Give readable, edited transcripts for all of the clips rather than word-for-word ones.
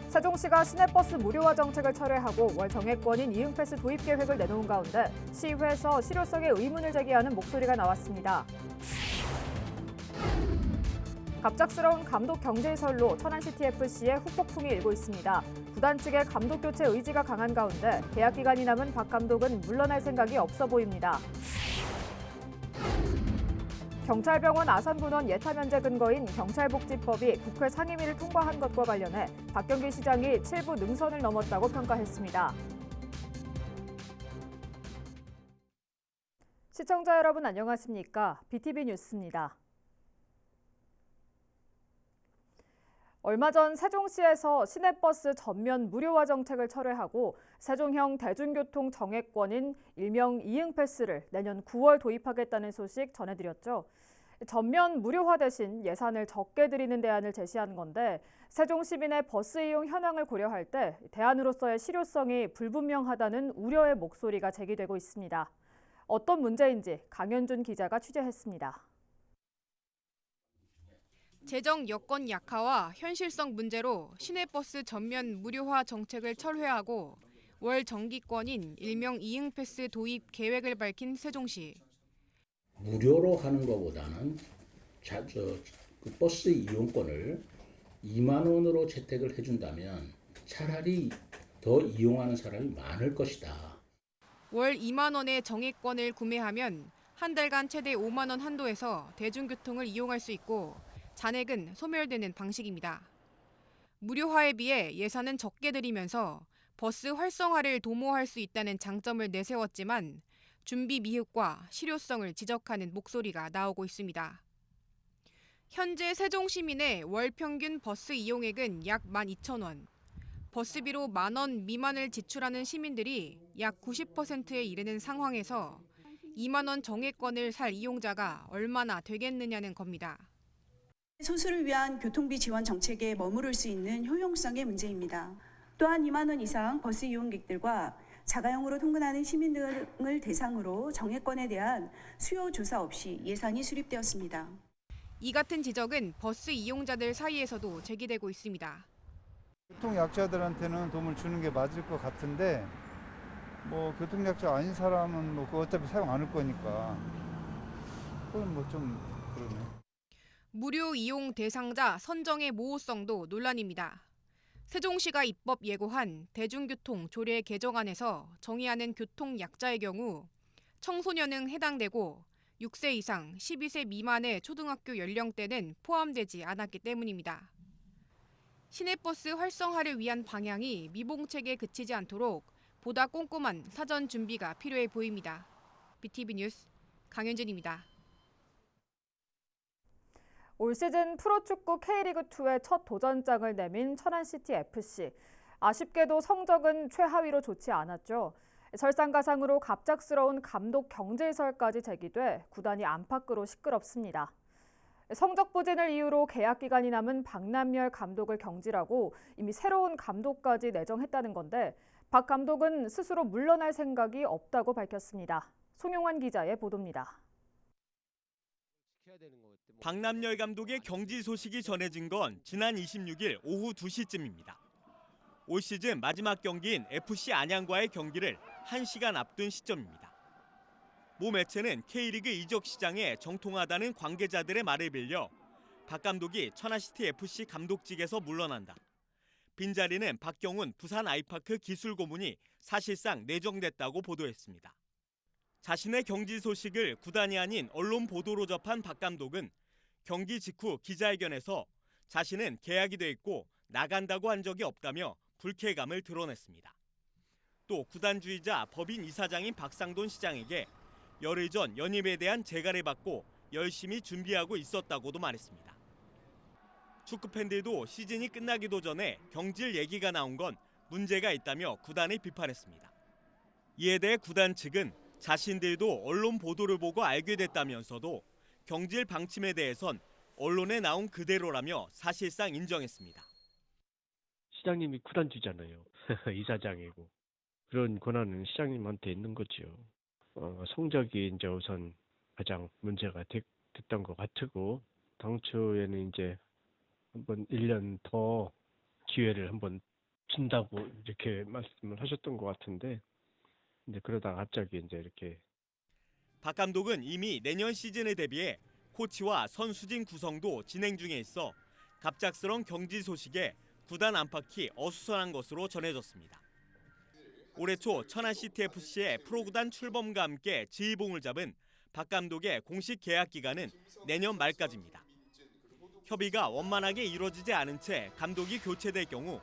세종시가 시내버스 무료화 정책을 철회하고 월 정액권인 이응패스 도입 계획을 내놓은 가운데 시의회에서 실효성에 의문을 제기하는 목소리가 나왔습니다. 갑작스러운 감독 경질설로 천안시티FC에 후폭풍이 일고 있습니다. 구단 측의 감독 교체 의지가 강한 가운데 계약 기간이 남은 박 감독은 물러날 생각이 없어 보입니다. 경찰병원 아산군원 예타면제 근거인 경찰복지법이 국회 상임위를 통과한 것과 관련해 박경기 시장이 7부 능선을 넘었다고 평가했습니다. 시청자 여러분 안녕하십니까? BTV 뉴스입니다. 얼마 전 세종시에서 시내버스 전면 무료화 정책을 철회하고 세종형 대중교통 정액권인 일명 이응패스를 내년 9월 도입하겠다는 소식 전해드렸죠. 전면 무료화 대신 예산을 적게 들이는 대안을 제시한 건데 세종 시민의 버스 이용 현황을 고려할 때 대안으로서의 실효성이 불분명하다는 우려의 목소리가 제기되고 있습니다. 어떤 문제인지 강현준 기자가 취재했습니다. 재정 여건 약화와 현실성 문제로 시내버스 전면 무료화 정책을 철회하고 월 정기권인 일명 이응패스 도입 계획을 밝힌 세종시. 무료로 하는 것보다는 그 버스 이용권을 2만 원으로 채택을 해준다면 차라리 더 이용하는 사람이 많을 것이다. 월 2만 원의 정액권을 구매하면 한 달간 최대 5만 원 한도에서 대중교통을 이용할 수 있고 잔액은 소멸되는 방식입니다. 무료화에 비해 예산은 적게 들이면서 버스 활성화를 도모할 수 있다는 장점을 내세웠지만 준비 미흡과 실효성을 지적하는 목소리가 나오고 있습니다. 현재 세종 시민의 월 평균 버스 이용액은 약 12,000원. 버스비로 10,000원 미만을 지출하는 시민들이 약 90%에 이르는 상황에서 2만 원 정액권을 살 이용자가 얼마나 되겠느냐는 겁니다. 소수를 위한 교통비 지원 정책에 머무를 수 있는 효용성의 문제입니다. 또한 2만 원 이상 버스 이용객들과 자가용으로 통근하는 시민 등을 대상으로 정액권에 대한 수요 조사 없이 예산이 수립되었습니다. 이 같은 지적은 버스 이용자들 사이에서도 제기되고 있습니다. 교통약자들한테는 도움을 주는 게 맞을 것 같은데 교통약자 아닌 사람은 그거 어차피 사용 안 할 거니까 그건 좀 그러네. 무료 이용 대상자 선정의 모호성도 논란입니다. 세종시가 입법 예고한 대중교통 조례 개정안에서 정의하는 교통약자의 경우 청소년은 해당되고 6세 이상 12세 미만의 초등학교 연령대는 포함되지 않았기 때문입니다. 시내버스 활성화를 위한 방향이 미봉책에 그치지 않도록 보다 꼼꼼한 사전 준비가 필요해 보입니다. BTV 뉴스 강현준입니다. 올 시즌 프로축구 K리그2의 첫 도전장을 내민 천안시티FC. 아쉽게도 성적은 최하위로 좋지 않았죠. 설상가상으로 갑작스러운 감독 경질설까지 제기돼 구단이 안팎으로 시끄럽습니다. 성적 부진을 이유로 계약 기간이 남은 박남열 감독을 경질하고 이미 새로운 감독까지 내정했다는 건데 박 감독은 스스로 물러날 생각이 없다고 밝혔습니다. 송용환 기자의 보도입니다. 박남열 감독의 경질 소식이 전해진 건 지난 26일 오후 2시쯤입니다. 올 시즌 마지막 경기인 FC 안양과의 경기를 1시간 앞둔 시점입니다. 모 매체는 K리그 이적 시장에 정통하다는 관계자들의 말을 빌려 박 감독이 천안시티FC 감독직에서 물러난다. 빈자리는 박경훈 부산 아이파크 기술고문이 사실상 내정됐다고 보도했습니다. 자신의 경질 소식을 구단이 아닌 언론 보도로 접한 박 감독은 경기 직후 기자회견에서 자신은 계약이 돼 있고 나간다고 한 적이 없다며 불쾌감을 드러냈습니다. 또 구단주의자 법인 이사장인 박상돈 시장에게 열흘 전 연임에 대한 재가를 받고 열심히 준비하고 있었다고도 말했습니다. 축구팬들도 시즌이 끝나기도 전에 경질 얘기가 나온 건 문제가 있다며 구단을 비판했습니다. 이에 대해 구단 측은 자신들도 언론 보도를 보고 알게 됐다면서도 경질 방침에 대해선 언론에 나온 그대로라며 사실상 인정했습니다. 시장님이 구단주잖아요. 이사장이고. 그런 권한은 시장님한테 있는 거죠. 성적이 이제 우선 가장 문제가 됐던 것 같고 당초에는 이제 한번 1년 더 기회를 한번 준다고 이렇게 말씀을 하셨던 것 같은데, 이제 그러다가 갑자기 이제 이렇게. 박 감독은 이미 내년 시즌에 대비해 코치와 선수진 구성도 진행 중에 있어 갑작스런 경질 소식에 구단 안팎이 어수선한 것으로 전해졌습니다. 올해 초 천안CTFC의 프로구단 출범과 함께 지휘봉을 잡은 박 감독의 공식 계약 기간은 내년 말까지입니다. 협의가 원만하게 이루어지지 않은 채 감독이 교체될 경우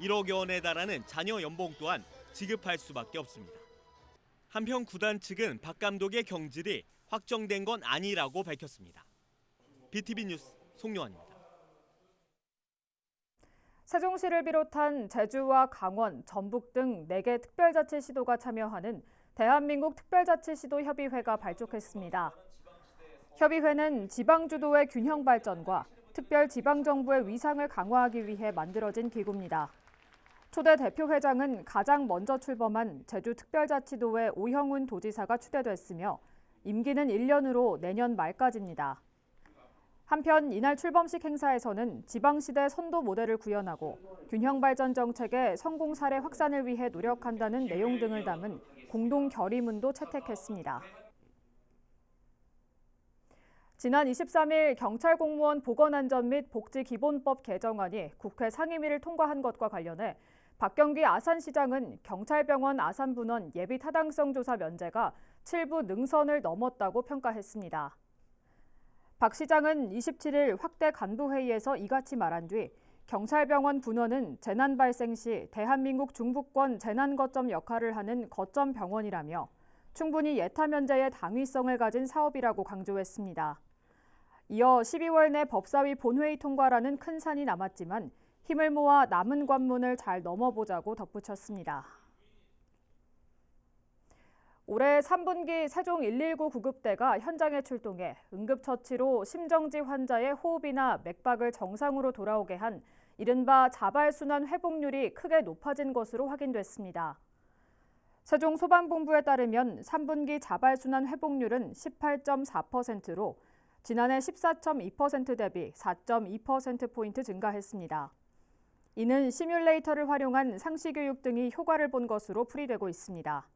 1억여 원에 달하는 잔여 연봉 또한 지급할 수밖에 없습니다. 한편 구단 측은 박 감독의 경질이 확정된 건 아니라고 밝혔습니다. BTV 뉴스 송요한입니다. 세종시를 비롯한 제주와 강원, 전북 등 4개 특별자치시도가 참여하는 대한민국 특별자치시도협의회가 발족했습니다. 협의회는 지방주도의 균형 발전과 특별지방정부의 위상을 강화하기 위해 만들어진 기구입니다. 초대 대표회장은 가장 먼저 출범한 제주특별자치도의 오형훈 도지사가 추대됐으며 임기는 1년으로 내년 말까지입니다. 한편 이날 출범식 행사에서는 지방시대 선도 모델을 구현하고 균형 발전 정책의 성공 사례 확산을 위해 노력한다는 내용 등을 담은 공동 결의문도 채택했습니다. 지난 23일 경찰 공무원 보건안전 및 복지기본법 개정안이 국회 상임위를 통과한 것과 관련해 박경기 아산시장은 경찰병원 아산분원 예비 타당성 조사 면제가 7부 능선을 넘었다고 평가했습니다. 박 시장은 27일 확대 간부회의에서 이같이 말한 뒤 경찰병원 분원은 재난 발생 시 대한민국 중부권 재난거점 역할을 하는 거점 병원이라며 충분히 예타 면제의 당위성을 가진 사업이라고 강조했습니다. 이어 12월 내 법사위 본회의 통과라는 큰 산이 남았지만 힘을 모아 남은 관문을 잘 넘어보자고 덧붙였습니다. 올해 3분기 세종 119 구급대가 현장에 출동해 응급처치로 심정지 환자의 호흡이나 맥박을 정상으로 돌아오게 한 이른바 자발순환 회복률이 크게 높아진 것으로 확인됐습니다. 세종 소방본부에 따르면 3분기 자발순환 회복률은 18.4%로 지난해 14.2% 대비 4.2%포인트 증가했습니다. 이는 시뮬레이터를 활용한 상시교육 등이 효과를 본 것으로 풀이되고 있습니다.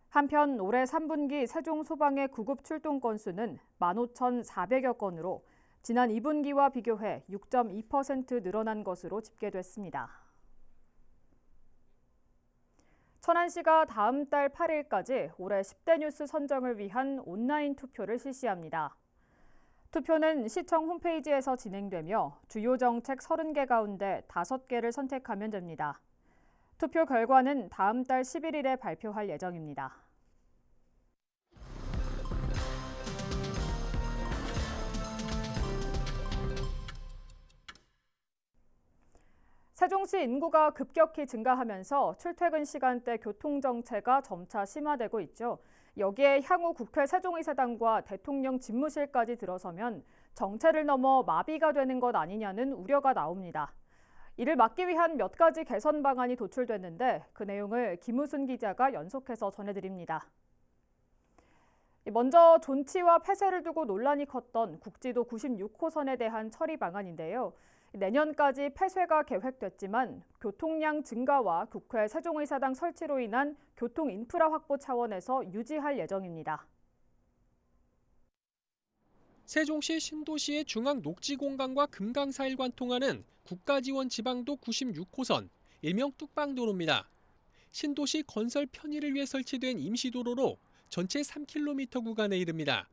한편 올해 3분기 세종 소방의 구급 출동 건수는 15,400여 건으로 지난 2분기와 비교해 6.2% 늘어난 것으로 집계됐습니다. 천안시가 다음 달 8일까지 올해 10대 뉴스 선정을 위한 온라인 투표를 실시합니다. 투표는 시청 홈페이지에서 진행되며 주요 정책 30개 가운데 5개를 선택하면 됩니다. 투표 결과는 다음 달 11일에 발표할 예정입니다. 세종시 인구가 급격히 증가하면서 출퇴근 시간대 교통정체가 점차 심화되고 있죠. 여기에 향후 국회 세종의사당과 대통령 집무실까지 들어서면 정체를 넘어 마비가 되는 것 아니냐는 우려가 나옵니다. 이를 막기 위한 몇 가지 개선 방안이 도출됐는데 그 내용을 김우순 기자가 연속해서 전해드립니다. 먼저 존치와 폐쇄를 두고 논란이 컸던 국지도 96호선에 대한 처리 방안인데요. 내년까지 폐쇄가 계획됐지만 교통량 증가와 국회 세종의사당 설치로 인한 교통 인프라 확보 차원에서 유지할 예정입니다. 세종시 신도시의 중앙 녹지 공간과 금강 사이를 관통하는 국가지원 지방도 96호선, 일명 뚝방도로입니다. 신도시 건설 편의를 위해 설치된 임시도로로 전체 3km 구간에 이릅니다.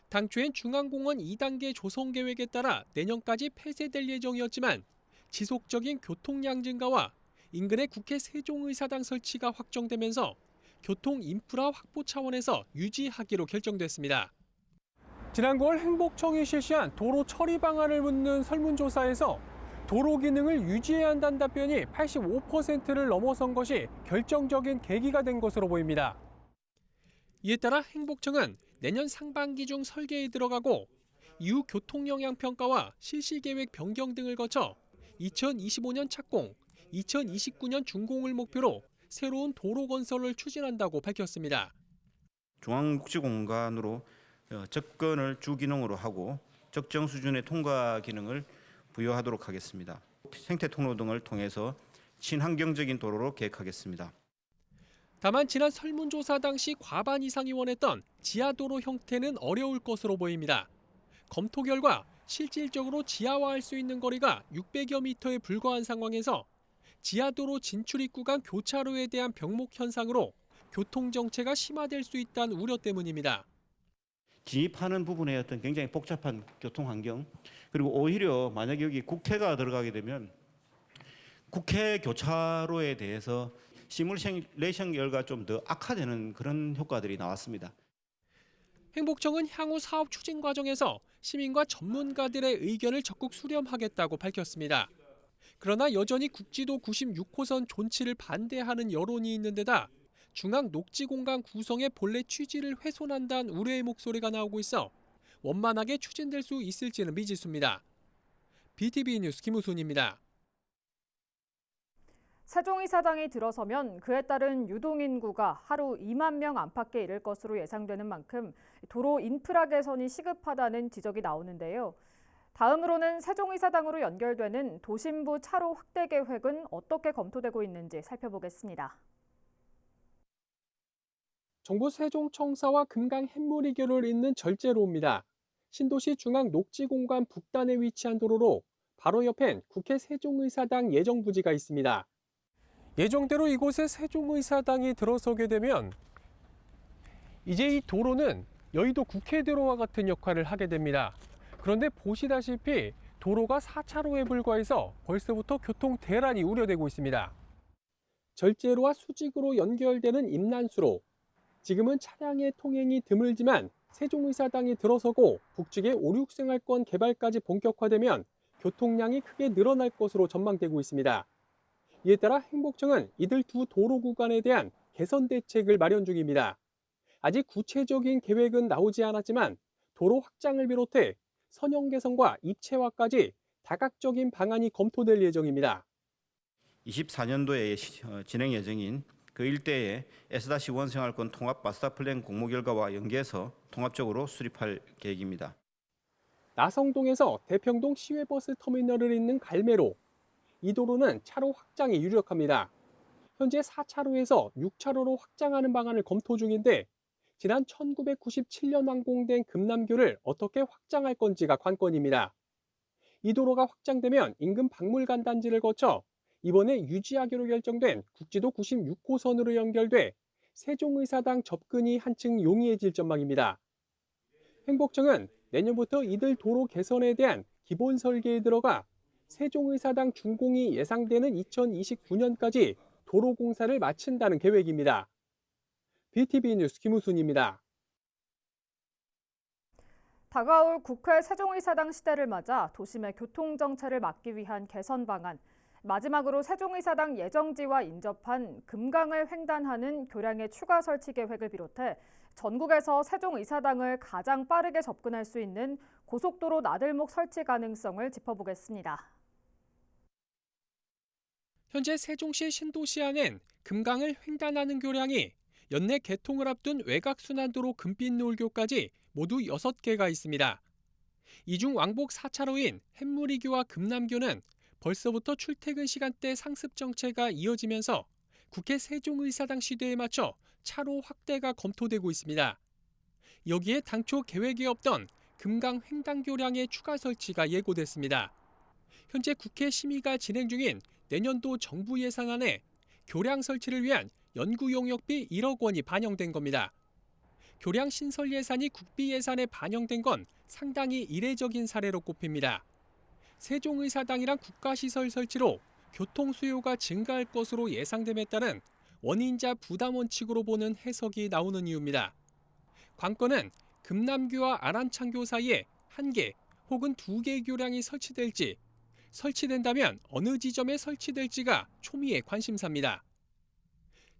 당초엔 중앙공원 2단계 조성 계획에 따라 내년까지 폐쇄될 예정이었지만 지속적인 교통량 증가와 인근의 국회 세종의사당 설치가 확정되면서 교통 인프라 확보 차원에서 유지하기로 결정됐습니다. 지난 9월 행복청이 실시한 도로 처리 방안을 묻는 설문조사에서 도로 기능을 유지해야 한다는 답변이 85%를 넘어선 것이 결정적인 계기가 된 것으로 보입니다. 이에 따라 행복청은 내년 상반기 중 설계에 들어가고 이후 교통영향평가와 실시계획 변경 등을 거쳐 2025년 착공, 2029년 준공을 목표로 새로운 도로 건설을 추진한다고 밝혔습니다. 중앙녹지공간으로 접근을 주기능으로 하고 적정 수준의 통과 기능을 부여하도록 하겠습니다. 생태 통로 등을 통해서 친환경적인 도로로 계획하겠습니다. 다만 지난 설문조사 당시 과반 이상이 원했던 지하도로 형태는 어려울 것으로 보입니다. 검토 결과 실질적으로 지하화할 수 있는 거리가 600여 미터에 불과한 상황에서 지하도로 진출입 구간 교차로에 대한 병목 현상으로 교통정체가 심화될 수 있다는 우려 때문입니다. 진입하는 부분에 어떤 굉장히 복잡한 교통 환경, 그리고 오히려 만약에 여기 국회가 들어가게 되면 국회 교차로에 대해서 시뮬레이션 결과 좀 더 악화되는 그런 효과들이 나왔습니다. 행복청은 향후 사업 추진 과정에서 시민과 전문가들의 의견을 적극 수렴하겠다고 밝혔습니다. 그러나 여전히 국지도 96호선 존치를 반대하는 여론이 있는 데다 중앙 녹지 공간 구성의 본래 취지를 훼손한다는 우려의 목소리가 나오고 있어 원만하게 추진될 수 있을지는 미지수입니다. BTV 뉴스 김우순입니다. 세종이사당이 들어서면 그에 따른 유동인구가 하루 2만 명 안팎에 이를 것으로 예상되는 만큼 도로 인프라 개선이 시급하다는 지적이 나오는데요. 다음으로는 세종이사당으로 연결되는 도심부 차로 확대 계획은 어떻게 검토되고 있는지 살펴보겠습니다. 정부 세종청사와 금강 햇물이교를 잇는 절제로입니다. 신도시 중앙 녹지공간 북단에 위치한 도로로 바로 옆엔 국회 세종의사당 예정부지가 있습니다. 예정대로 이곳에 세종의사당이 들어서게 되면 이제 이 도로는 여의도 국회도로와 같은 역할을 하게 됩니다. 그런데 보시다시피 도로가 4차로에 불과해서 벌써부터 교통 대란이 우려되고 있습니다. 절제로와 수직으로 연결되는 임난수로 지금은 차량의 통행이 드물지만 세종의사당이 들어서고 북측의 5, 6생활권 개발까지 본격화되면 교통량이 크게 늘어날 것으로 전망되고 있습니다. 이에 따라 행복청은 이들 두 도로 구간에 대한 개선 대책을 마련 중입니다. 아직 구체적인 계획은 나오지 않았지만 도로 확장을 비롯해 선형 개선과 입체화까지 다각적인 방안이 검토될 예정입니다. 24년도에 진행 예정인 그 일대에 S-1 생활권 통합 마스터 플랜 공모 결과와 연계해서 통합적으로 수립할 계획입니다. 나성동에서 대평동 시외버스 터미널을 잇는 갈매로, 이 도로는 차로 확장이 유력합니다. 현재 4차로에서 6차로로 확장하는 방안을 검토 중인데 지난 1997년 완공된 금남교를 어떻게 확장할 건지가 관건입니다. 이 도로가 확장되면 인근 박물관 단지를 거쳐 이번에 유지하기로 결정된 국지도 96호선으로 연결돼 세종의사당 접근이 한층 용이해질 전망입니다. 행복청은 내년부터 이들 도로 개선에 대한 기본 설계에 들어가 세종의사당 준공이 예상되는 2029년까지 도로 공사를 마친다는 계획입니다. BTV 뉴스 김우순입니다. 다가올 국회 세종의사당 시대를 맞아 도심의 교통정체를 막기 위한 개선 방안, 마지막으로 세종의사당 예정지와 인접한 금강을 횡단하는 교량의 추가 설치 계획을 비롯해 전국에서 세종의사당을 가장 빠르게 접근할 수 있는 고속도로 나들목 설치 가능성을 짚어보겠습니다. 현재 세종시 신도시 안엔 금강을 횡단하는 교량이 연내 개통을 앞둔 외곽순환도로 금빛노을교까지 모두 6개가 있습니다. 이 중 왕복 4차로인 햇물이교와 금남교는 벌써부터 출퇴근 시간대 상습 정체가 이어지면서 국회 세종의사당 시대에 맞춰 차로 확대가 검토되고 있습니다. 여기에 당초 계획에 없던 금강 횡단교량의 추가 설치가 예고됐습니다. 현재 국회 심의가 진행 중인 내년도 정부 예산안에 교량 설치를 위한 연구 용역비 1억 원이 반영된 겁니다. 교량 신설 예산이 국비 예산에 반영된 건 상당히 이례적인 사례로 꼽힙니다. 세종의사당이란 국가시설 설치로 교통 수요가 증가할 것으로 예상됨에 따른 원인자 부담 원칙으로 보는 해석이 나오는 이유입니다. 관건은 금남교와 아람창교 사이에 1개 혹은 2개 교량이 설치될지, 설치된다면 어느 지점에 설치될지가 초미의 관심사입니다.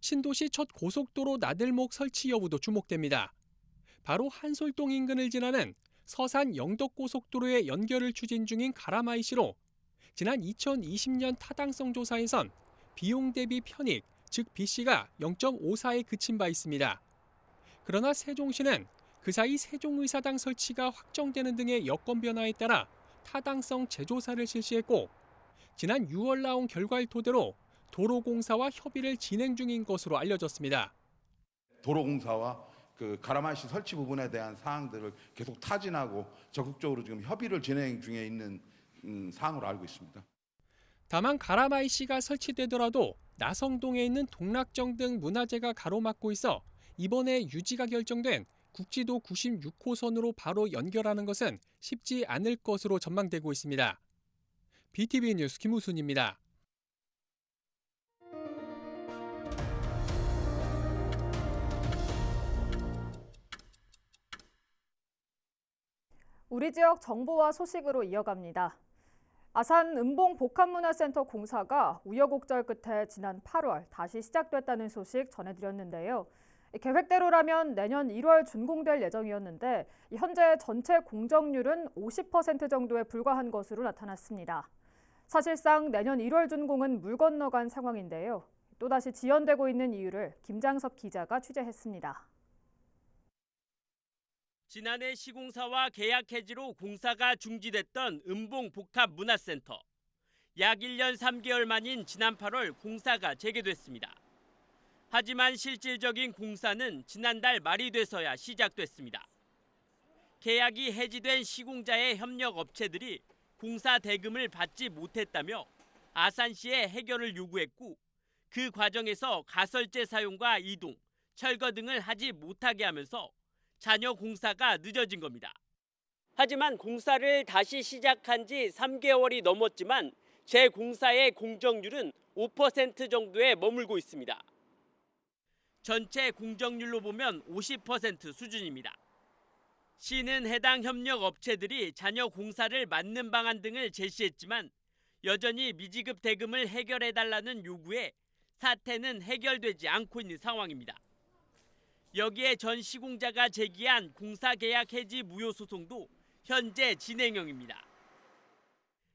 신도시 첫 고속도로 나들목 설치 여부도 주목됩니다. 바로 한솔동 인근을 지나는 서산 영덕고속도로의 연결을 추진 중인 가라마이시로 지난 2020년 타당성 조사에선 비용 대비 편익, 즉 BC가 0.54에 그친 바 있습니다. 그러나 세종시는 그 사이 세종의사당 설치가 확정되는 등의 여건 변화에 따라 타당성 재조사를 실시했고 지난 6월 나온 결과를 토대로 도로공사와 협의를 진행 중인 것으로 알려졌습니다. 도로공사와 그 가라마시 설치 부분에 대한 사항들을 계속 타진하고 적극적으로 지금 협의를 진행 중에 있는 사항으로 알고 있습니다. 다만 가라마이시가 설치되더라도 나성동에 있는 동락정 등 문화재가 가로막고 있어 이번에 유지가 결정된 국지도 96호선으로 바로 연결하는 것은 쉽지 않을 것으로 전망되고 있습니다. BTV 뉴스 김우순입니다. 우리 지역 정보와 소식으로 이어갑니다. 아산 은봉 복합문화센터 공사가 우여곡절 끝에 지난 8월 다시 시작됐다는 소식 전해드렸는데요. 계획대로라면 내년 1월 준공될 예정이었는데 현재 전체 공정률은 50% 정도에 불과한 것으로 나타났습니다. 사실상 내년 1월 준공은 물 건너간 상황인데요. 또다시 지연되고 있는 이유를 김장섭 기자가 취재했습니다. 지난해 시공사와 계약 해지로 공사가 중지됐던 은봉 복합문화센터. 약 1년 3개월 만인 지난 8월 공사가 재개됐습니다. 하지만 실질적인 공사는 지난달 말이 돼서야 시작됐습니다. 계약이 해지된 시공자의 협력 업체들이 공사 대금을 받지 못했다며 아산시에 해결을 요구했고 그 과정에서 가설재 사용과 이동, 철거 등을 하지 못하게 하면서 잔여 공사가 늦어진 겁니다. 하지만 공사를 다시 시작한 지 3개월이 넘었지만 재공사의 공정률은 5% 정도에 머물고 있습니다. 전체 공정률로 보면 50% 수준입니다. 시는 해당 협력 업체들이 잔여 공사를 막는 방안 등을 제시했지만 여전히 미지급 대금을 해결해달라는 요구에 사태는 해결되지 않고 있는 상황입니다. 여기에 전 시공자가 제기한 공사계약 해지 무효 소송도 현재 진행형입니다.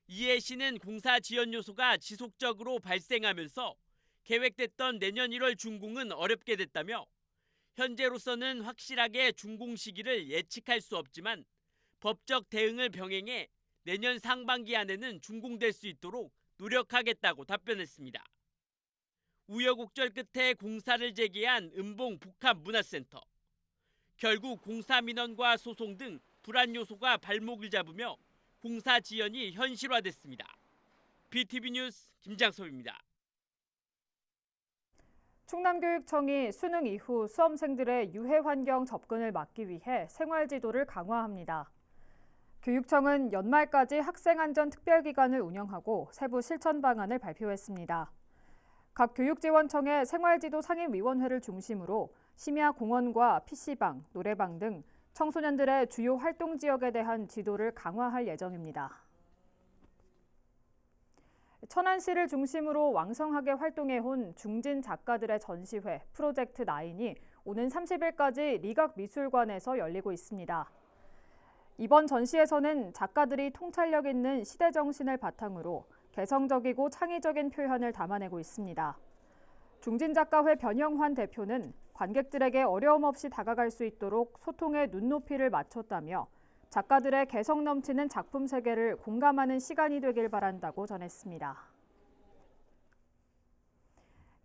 이에 시는 공사 지연 요소가 지속적으로 발생하면서 계획됐던 내년 1월 준공은 어렵게 됐다며 현재로서는 확실하게 준공 시기를 예측할 수 없지만 법적 대응을 병행해 내년 상반기 안에는 준공될 수 있도록 노력하겠다고 답변했습니다. 우여곡절 끝에 공사를 재개한 은봉 복합문화센터. 결국 공사 민원과 소송 등 불안 요소가 발목을 잡으며 공사 지연이 현실화됐습니다. BTV 뉴스 김장섭입니다. 충남교육청이 수능 이후 수험생들의 유해 환경 접근을 막기 위해 생활지도를 강화합니다. 교육청은 연말까지 학생안전 특별기간을 운영하고 세부 실천 방안을 발표했습니다. 각 교육지원청의 생활지도 상임위원회를 중심으로 심야 공원과 PC방, 노래방 등 청소년들의 주요 활동 지역에 대한 지도를 강화할 예정입니다. 천안시를 중심으로 왕성하게 활동해온 중진 작가들의 전시회 프로젝트 9이 오는 30일까지 리각미술관에서 열리고 있습니다. 이번 전시에서는 작가들이 통찰력 있는 시대 정신을 바탕으로 개성적이고 창의적인 표현을 담아내고 있습니다. 중진작가회 변영환 대표는 관객들에게 어려움 없이 다가갈 수 있도록 소통의 눈높이를 맞췄다며 작가들의 개성 넘치는 작품 세계를 공감하는 시간이 되길 바란다고 전했습니다.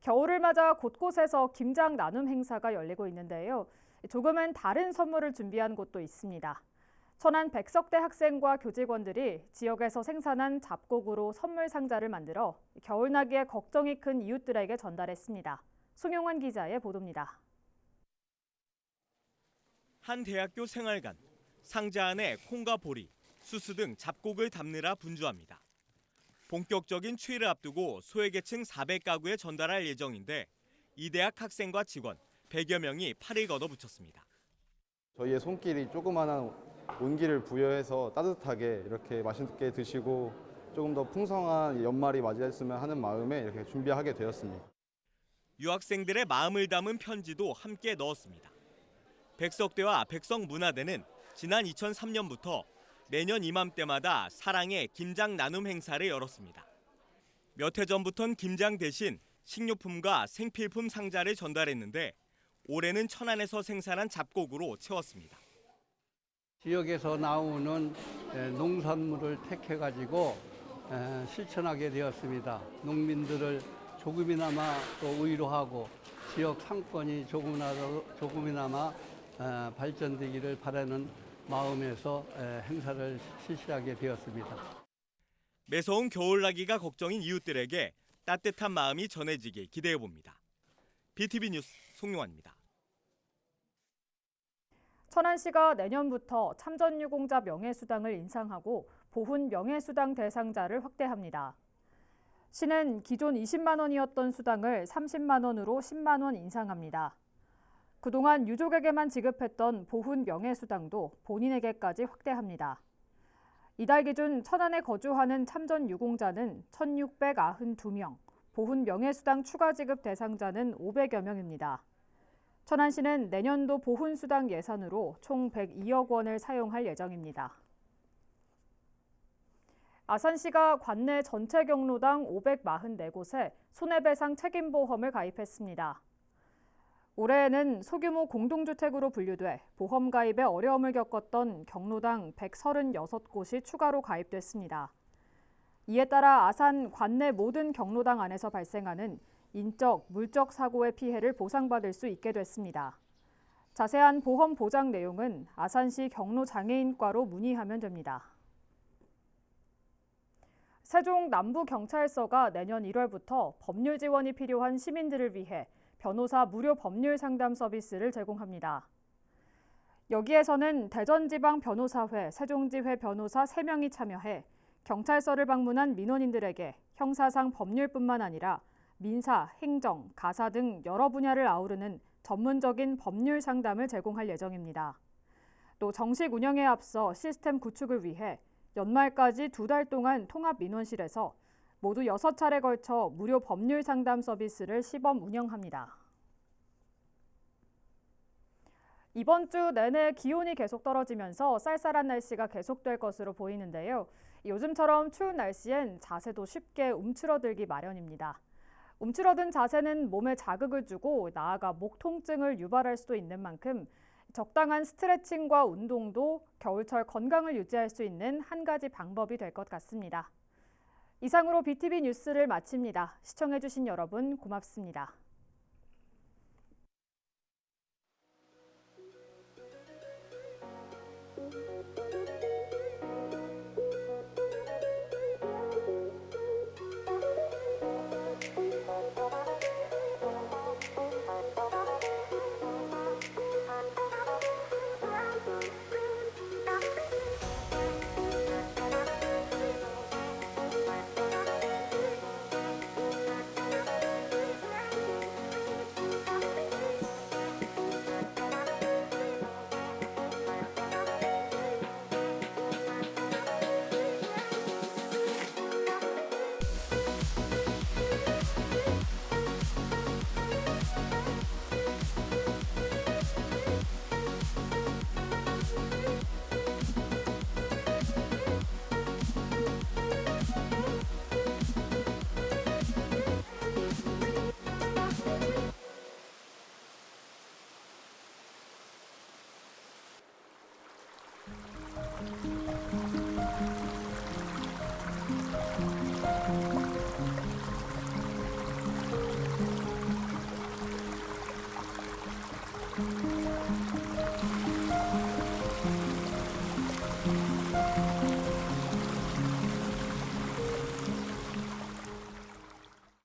겨울을 맞아 곳곳에서 김장 나눔 행사가 열리고 있는데요. 조금은 다른 선물을 준비한 곳도 있습니다. 천안 백석대 학생과 교직원들이 지역에서 생산한 잡곡으로 선물 상자를 만들어 겨울나기에 걱정이 큰 이웃들에게 전달했습니다. 송용환 기자의 보도입니다. 한 대학교 생활관, 상자 안에 콩과 보리, 수수 등 잡곡을 담느라 분주합니다. 본격적인 추위를 앞두고 소외계층 400가구에 전달할 예정인데 이 대학 학생과 직원 100여 명이 팔을 걷어붙였습니다. 저희의 손길이 조그마한 온기를 부여해서 따뜻하게 이렇게 맛있게 드시고 조금 더 풍성한 연말이 맞이했으면 하는 마음에 이렇게 준비하게 되었습니다. 유학생들의 마음을 담은 편지도 함께 넣었습니다. 백석대와 백석문화대는 지난 2003년부터 매년 이맘때마다 사랑의 김장 나눔 행사를 열었습니다. 몇 해 전부터는 김장 대신 식료품과 생필품 상자를 전달했는데 올해는 천안에서 생산한 잡곡으로 채웠습니다. 지역에서 나오는 농산물을 택해가지고 실천하게 되었습니다. 농민들을 조금이나마 또 의료하고 지역 상권이 조금이나마 발전되기를 바라는 마음에서 행사를 실시하게 되었습니다. 매서운 겨울나기가 걱정인 이웃들에게 따뜻한 마음이 전해지길 기대해 봅니다. BTV 뉴스 송용환입니다. 천안시가 내년부터 참전유공자 명예수당을 인상하고 보훈 명예수당 대상자를 확대합니다. 시는 기존 20만 원이었던 수당을 30만 원으로 10만 원 인상합니다. 그동안 유족에게만 지급했던 보훈 명예수당도 본인에게까지 확대합니다. 이달 기준 천안에 거주하는 참전 유공자는 1,692명, 보훈 명예수당 추가 지급 대상자는 500여 명입니다. 천안시는 내년도 보훈수당 예산으로 총 102억 원을 사용할 예정입니다. 아산시가 관내 전체 경로당 544곳에 손해배상 책임보험을 가입했습니다. 올해에는 소규모 공동주택으로 분류돼 보험 가입에 어려움을 겪었던 경로당 136곳이 추가로 가입됐습니다. 이에 따라 아산 관내 모든 경로당 안에서 발생하는 인적, 물적 사고의 피해를 보상받을 수 있게 됐습니다. 자세한 보험 보장 내용은 아산시 경로장애인과로 문의하면 됩니다. 세종 남부경찰서가 내년 1월부터 법률 지원이 필요한 시민들을 위해 변호사 무료 법률 상담 서비스를 제공합니다. 여기에서는 대전지방변호사회 세종지회 변호사 3명이 참여해 경찰서를 방문한 민원인들에게 형사상 법률뿐만 아니라 민사, 행정, 가사 등 여러 분야를 아우르는 전문적인 법률 상담을 제공할 예정입니다. 또 정식 운영에 앞서 시스템 구축을 위해 연말까지 2달 동안 통합민원실에서 모두 6차례 걸쳐 무료 법률 상담 서비스를 시범 운영합니다. 이번 주 내내 기온이 계속 떨어지면서 쌀쌀한 날씨가 계속될 것으로 보이는데요. 요즘처럼 추운 날씨엔 자세도 쉽게 움츠러들기 마련입니다. 움츠러든 자세는 몸에 자극을 주고 나아가 목 통증을 유발할 수도 있는 만큼 적당한 스트레칭과 운동도 겨울철 건강을 유지할 수 있는 한 가지 방법이 될 것 같습니다. 이상으로 BTV 뉴스를 마칩니다. 시청해주신 여러분 고맙습니다.